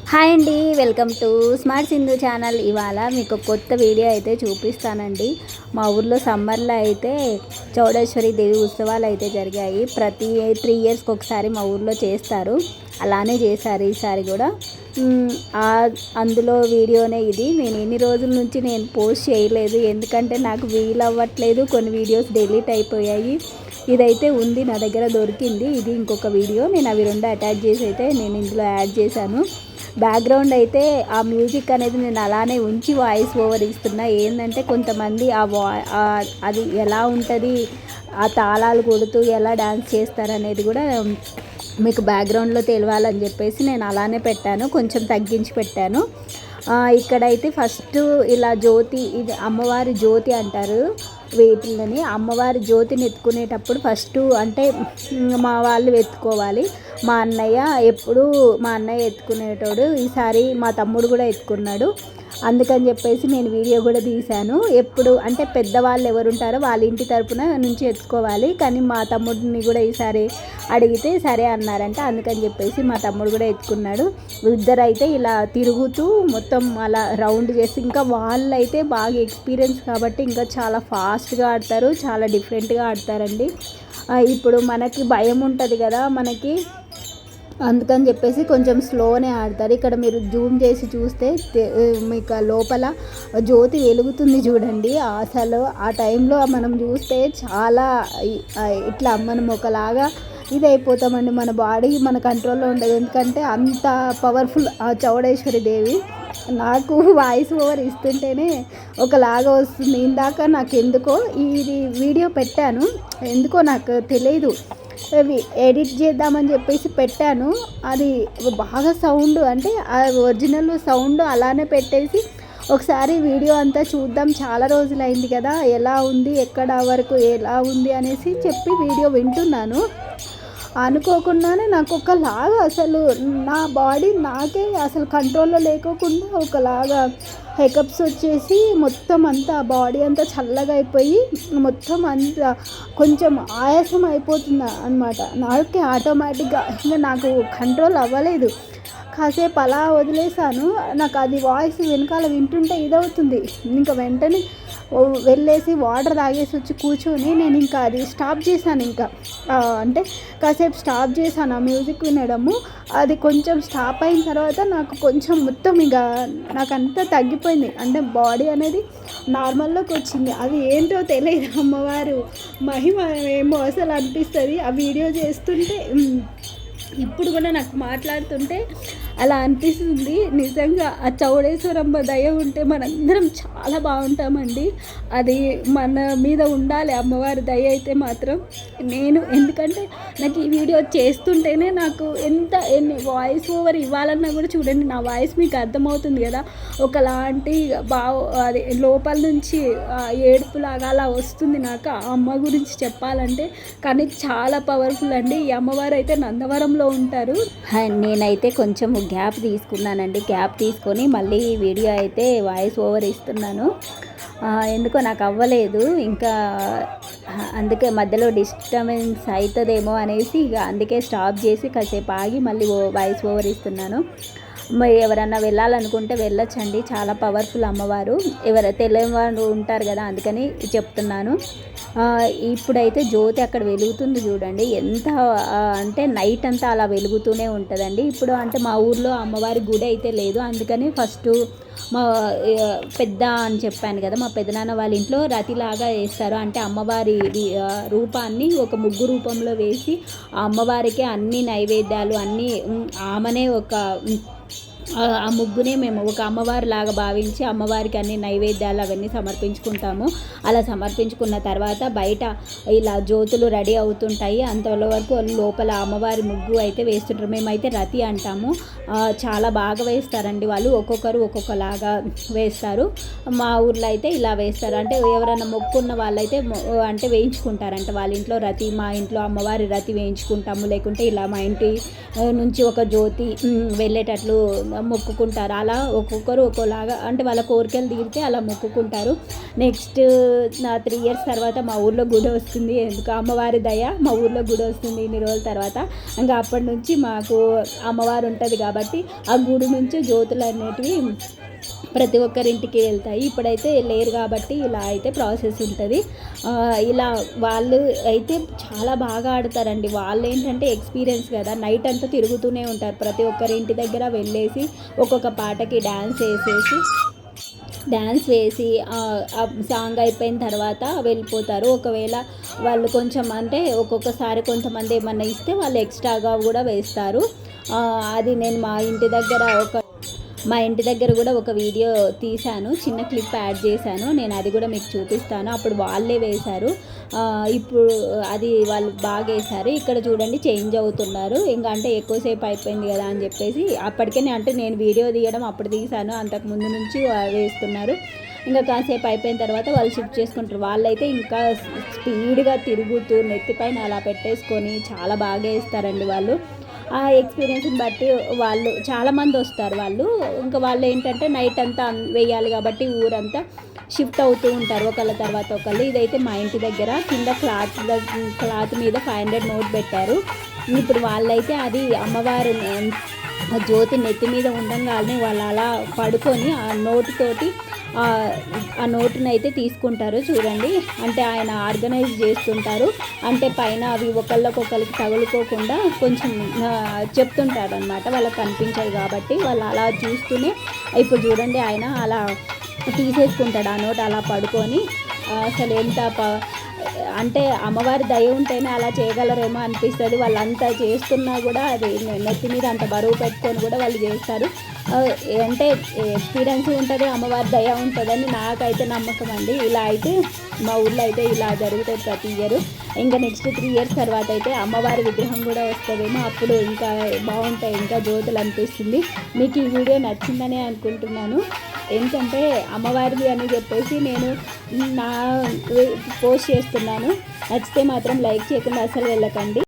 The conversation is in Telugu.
హాయ్ అండి, welcome to smart Sindhu channel. ఇవాళ మీకు కొత్త వీడియో అయితే చూపిస్తానండి. మా ఊర్లో సమ్మర్లో అయితే చౌడేశ్వరి దేవి ఉత్సవాలు అయితే జరిగాయి. ప్రతి 3 ఇయర్స్కి ఒకసారి మా ఊర్లో చేస్తారు. అలానే చేశారు ఈసారి కూడా. అందులో వీడియోనే ఇది. నేను ఎన్ని రోజుల నుంచి నేను పోస్ట్ చేయలేదు, ఎందుకంటే నాకు వీలు అవ్వట్లేదు. కొన్ని వీడియోస్ డిలీట్ అయిపోయాయి. ఇదైతే ఉంది, నా దగ్గర దొరికింది. ఇది ఇంకొక వీడియో. నేను అవి రెండు అటాచ్ చేసి అయితే నేను ఇందులో యాడ్ చేశాను. బ్యాక్గ్రౌండ్ అయితే ఆ మ్యూజిక్ అనేది నేను అలానే ఉంచి వాయిస్ ఓవర్ ఇస్తున్నా. ఏంటంటే కొంతమంది అది ఎలా ఉంటుంది, ఆ తాళాలు కొడుతూ ఎలా డాన్స్ చేస్తారనేది కూడా మీకు బ్యాక్గ్రౌండ్లో తెలియాలని చెప్పేసి నేను అలానే పెట్టాను, కొంచెం తగ్గించి పెట్టాను. ఇక్కడైతే ఫస్ట్ ఇలా జ్యోతి, ఇది అమ్మవారి జ్యోతి అంటారు వీటిని. అమ్మవారి జ్యోతిని ఎత్తుకునేటప్పుడు ఫస్ట్ అంటే మా వాళ్ళు ఎత్తుకోవాలి. మా అన్నయ్య ఎత్తుకునేటోడు. ఈసారి మా తమ్ముడు కూడా ఎత్తుకున్నాడు. అందుకని చెప్పేసి నేను వీడియో కూడా తీశాను. ఎప్పుడు అంటే పెద్దవాళ్ళు ఎవరు ఉంటారో వాళ్ళ ఇంటి తరపున నుంచి ఎత్తుకోవాలి, కానీ మా తమ్ముడిని కూడా ఈసారి అడిగితే సరే అన్నారంట. అందుకని చెప్పేసి మా తమ్ముడు కూడా ఎత్తుకున్నాడు. ఇద్దరైతే ఇలా తిరుగుతూ మొత్తం అలా రౌండ్ చేసి, ఇంకా వాళ్ళు అయితే బాగా ఎక్స్పీరియన్స్ కాబట్టి ఇంకా చాలా ఫాస్ట్గా ఆడతారు, చాలా డిఫరెంట్గా ఆడతారండి. ఇప్పుడు మనకి భయం ఉంటుంది కదా మనకి, అందుకని చెప్పేసి కొంచెం స్లోనే ఆడతారు. ఇక్కడ మీరు జూమ్ చేసి చూస్తే మీకు లోపల జ్యోతి వెలుగుతుంది చూడండి. అసలు ఆ టైంలో మనం చూస్తే చాలా ఇట్లా మనం ఒకలాగా ఇది అయిపోతామండి. మన బాడీ మన కంట్రోల్లో ఉండదు, ఎందుకంటే అంత పవర్ఫుల్ ఆ చౌడేశ్వరి దేవి. నాకు వాయిస్ ఓవర్ ఇస్తుంటేనే ఒకలాగా వస్తుంది. ఇందాక నాకు ఎందుకో ఇది వీడియో పెట్టాను, ఎందుకో నాకు తెలియదు, ఎడిట్ చేద్దామని చెప్పేసి పెట్టాను. అది బాగా సౌండ్, అంటే ఆ ఒరిజినల్ సౌండ్ అలానే పెట్టేసి ఒకసారి వీడియో అంతా చూద్దాం, చాలా రోజులైంది కదా, ఎలా ఉంది, ఎక్కడ వరకు ఎలా ఉంది అనేసి చెప్పి వీడియో వింటున్నాను. అనుకోకుండానే నాకు ఒకలాగా అసలు నా బాడీ నాకే అసలు కంట్రోల్లో లేకోకుండా ఒకలాగా హెకప్స్ వచ్చేసి మొత్తం అంతా బాడీ అంతా చల్లగా అయిపోయి మొత్తం అంతా కొంచెం ఆయాసం అయిపోతుంది అనమాట. నాకే ఆటోమేటిక్గా ఇంకా నాకు కంట్రోల్ అవ్వలేదు. కాసేపు అలా వదిలేసాను. నాకు అది వాయిస్ వెనకాల వింటుంటే ఇదవుతుంది. ఇంకా వెంటనే వెళ్ళేసి వాటర్ తాగేసి వచ్చి కూర్చొని నేను ఇంకా అది స్టాప్ చేశాను. ఇంకా అంటే కాసేపు స్టాప్ చేశాను ఆ మ్యూజిక్ వినడము. అది కొంచెం స్టాప్ అయిన తర్వాత నాకు కొంచెం మొత్తం ఇక నాకంతా తగ్గిపోయింది, అంటే బాడీ అనేది నార్మల్లోకి వచ్చింది. అది ఏంటో తెలియదు, అమ్మవారు మహిమ ఏమో అసలు అనిపిస్తుంది. ఆ వీడియో చేస్తుంటే ఇప్పుడు కూడా నాకు మాట్లాడుతుంటే అలా అనిపిస్తుంది. నిజంగా ఆ చౌడేశ్వరమ్మ దయ ఉంటే మనందరం చాలా బాగుంటామండి. అది మన మీద ఉండాలి అమ్మవారి దయ అయితే మాత్రం. ఎందుకంటే నాకు ఈ వీడియో చేస్తుంటేనే నాకు ఎన్ని వాయిస్ ఓవర్ ఇవ్వాలన్నా కూడా చూడండి, నా వాయిస్ మీకు అర్థమవుతుంది కదా, ఒకలాంటి అది లోపల నుంచి ఏడుపులాగా అలా వస్తుంది నాకు ఆ అమ్మ గురించి చెప్పాలంటే. కానీ చాలా పవర్ఫుల్ అండి. ఈ అమ్మవారు అయితే నందవరంలో ఉంటారు. నేనైతే కొంచెం గ్యాప్ తీసుకున్నానండి. గ్యాప్ తీసుకొని మళ్ళీ వీడియో అయితే వాయిస్ ఓవర్ ఇస్తున్నాను. ఎందుకో నాకు అవ్వలేదు ఇంకా, అందుకే మధ్యలో డిస్టర్బెన్స్ అవుతుందేమో అనేసి ఇక అందుకే స్టాప్ చేసి కాసేపు ఆగి మళ్ళీ వాయిస్ ఓవర్ ఇస్తున్నాను. ఎవరన్నా వెళ్ళాలనుకుంటే వెళ్ళొచ్చండి, చాలా పవర్ఫుల్ అమ్మవారు. తెలియని వాళ్ళు ఉంటారు కదా, అందుకని చెప్తున్నాను. ఇప్పుడైతే జ్యోతి అక్కడ వెలుగుతుంది చూడండి, ఎంత అంటే నైట్ అంతా అలా వెలుగుతూనే ఉంటుందండి. ఇప్పుడు అంటే మా ఊర్లో అమ్మవారి గుడి అయితే లేదు, అందుకని ఫస్ట్ మా పెద్ద అని చెప్పాను కదా, మా పెద్దనాన్న వాళ్ళ ఇంట్లో రతిలాగా వేస్తారు. అంటే అమ్మవారి రూపాన్ని ఒక ముగ్గు రూపంలో వేసి ఆ అమ్మవారికి అన్ని నైవేద్యాలు అన్నీ ఆమెనే ఆ ముగ్గునే మేము ఒక అమ్మవారి లాగా భావించి అమ్మవారికి అన్ని నైవేద్యాలు అవన్నీ సమర్పించుకుంటాము. అలా సమర్పించుకున్న తర్వాత బయట ఇలా జ్యోతులు రెడీ అవుతుంటాయి, అంతవరకు లోపల అమ్మవారి ముగ్గు అయితే వేస్తుంటారు. మేమైతే రతి అంటాము. చాలా బాగా వేస్తారండి వాళ్ళు, ఒక్కొక్కరు ఒక్కొక్కలాగా వేస్తారు. మా ఊర్లో అయితే ఇలా వేస్తారు. అంటే ఎవరైనా మొక్కున్న వాళ్ళైతే అంటే వేయించుకుంటారంట వాళ్ళ ఇంట్లో రతి. మా ఇంట్లో అమ్మవారి రతి వేయించుకుంటాము, లేకుంటే ఇలా మా ఇంటి నుంచి ఒక జ్యోతి వెళ్ళేటట్లు మొక్కుకుంటారు. అలా ఒక్కొక్కరు ఒక్కోలాగా అంటే వాళ్ళ కోరికలు తీరితే అలా మొక్కుకుంటారు. నెక్స్ట్ నా 3 ఇయర్స్ తర్వాత మా ఊర్లో గుడి వస్తుంది. ఎందుకు అమ్మవారి దయ మా ఊర్లో గుడి వస్తుంది ఇన్ని రోజుల తర్వాత. ఇంకా అప్పటి నుంచి మాకు అమ్మవారు ఉంటుంది కాబట్టి ఆ గుడి నుంచి జ్యోతులు అనేటివి ప్రతి ఒక్కరింటికి వెళ్తాయి. ఇప్పుడైతే లేరు కాబట్టి ఇలా అయితే ప్రాసెస్ ఉంటుంది. ఇలా వాళ్ళు అయితే చాలా బాగా ఆడతారండి. వాళ్ళు ఏంటంటే ఎక్స్పీరియన్స్ కదా, నైట్ అంతా తిరుగుతూనే ఉంటారు. ప్రతి ఒక్కరి ఇంటి దగ్గర వెళ్ళేసి ఒక్కొక్క పాటకి డ్యాన్స్ వేసి సాంగ్ అయిపోయిన తర్వాత వెళ్ళిపోతారు. ఒకవేళ వాళ్ళు కొంచెం అంటే ఒక్కొక్కసారి కొంతమంది ఏమన్నా ఇస్తే వాళ్ళు ఎక్స్ట్రాగా కూడా వేస్తారు. అది నేను మా ఇంటి దగ్గర కూడా ఒక వీడియో తీశాను, చిన్న క్లిప్ యాడ్ చేశాను. నేను అది కూడా మీకు చూపిస్తాను. అప్పుడు వాళ్ళే వేశారు. ఇప్పుడు అది వాళ్ళు బాగా వేశారు. ఇక్కడ చూడండి చేంజ్ అవుతున్నారు. ఇంకా అంటే ఎక్కువసేపు అయిపోయింది కదా అని చెప్పేసి అప్పటికే నేను వీడియో తీయడం అప్పుడు తీశాను, అంతకుముందు నుంచి వేస్తున్నారు. ఇంకా కాసేపు అయిపోయిన తర్వాత వాళ్ళు షిఫ్ట్ చేసుకుంటారు. వాళ్ళైతే ఇంకా స్పీడ్గా తిరుగుతూ నెత్తిపైన అలా పెట్టేసుకొని చాలా బాగా వేస్తారండి వాళ్ళు. ఆ ఎక్స్పీరియన్స్ని బట్టి వాళ్ళు చాలామంది వస్తారు. ఇంకా వాళ్ళు ఏంటంటే నైట్ అంతా వేయాలి కాబట్టి ఊరంతా షిఫ్ట్ అవుతూ ఉంటారు ఒకళ్ళ తర్వాత ఒకళ్ళు. ఇదైతే మా ఇంటి దగ్గర కింద క్లాత్ మీద 500 నోట్ పెట్టారు. ఇప్పుడు వాళ్ళైతే అది అమ్మవారు జ్యోతి నెత్తి మీద ఉండంగానే వాళ్ళు అలా పడుకొని ఆ నోటుని అయితే తీసుకుంటారు. చూడండి, అంటే ఆయన ఆర్గనైజ్ చేస్తుంటారు. అంటే పైన అవి ఒకళ్ళకొకరికి తగులుకోకుండా కొంచెం చెప్తుంటారు అనమాట. వాళ్ళకి కనిపించదు కాబట్టి వాళ్ళు అలా చూస్తూనే ఇప్పుడు చూడండి ఆయన అలా తీసేసుకుంటాడు ఆ నోట్ అలా పడుకొని. అసలు ఎంత అంటే అమ్మవారి దయ ఉంటేనే అలా చేయగలరేమో అనిపిస్తుంది. వాళ్ళంతా చేస్తున్నా కూడా అది నెత్తి మీద అంత బరువు పెట్టుకొని కూడా వాళ్ళు చేస్తారు. అంటే ఎక్స్పీరియన్స్ ఉంటుంది, అమ్మవారి దయ ఉంటుందని నాకైతే నమ్మకం అండి. ఇలా అయితే మా ఊళ్ళో అయితే ఇలా జరుగుతుంది ప్రతి ఇయర్. ఇంకా నెక్స్ట్ 3 ఇయర్స్ తర్వాత అయితే అమ్మవారి విగ్రహం కూడా వస్తుందేమో, అప్పుడు ఇంకా బాగుంటాయి, ఇంకా జ్యోతులు అనిపిస్తుంది. మీకు ఈ వీడియో నచ్చిందనే అనుకుంటున్నాను. ఏంటంటే అమ్మవారిది అని చెప్పేసి నేను పోస్ట్ చేస్తున్నాను. నచ్చితే మాత్రం లైక్ చేయకుండా అసలు వెళ్ళకండి.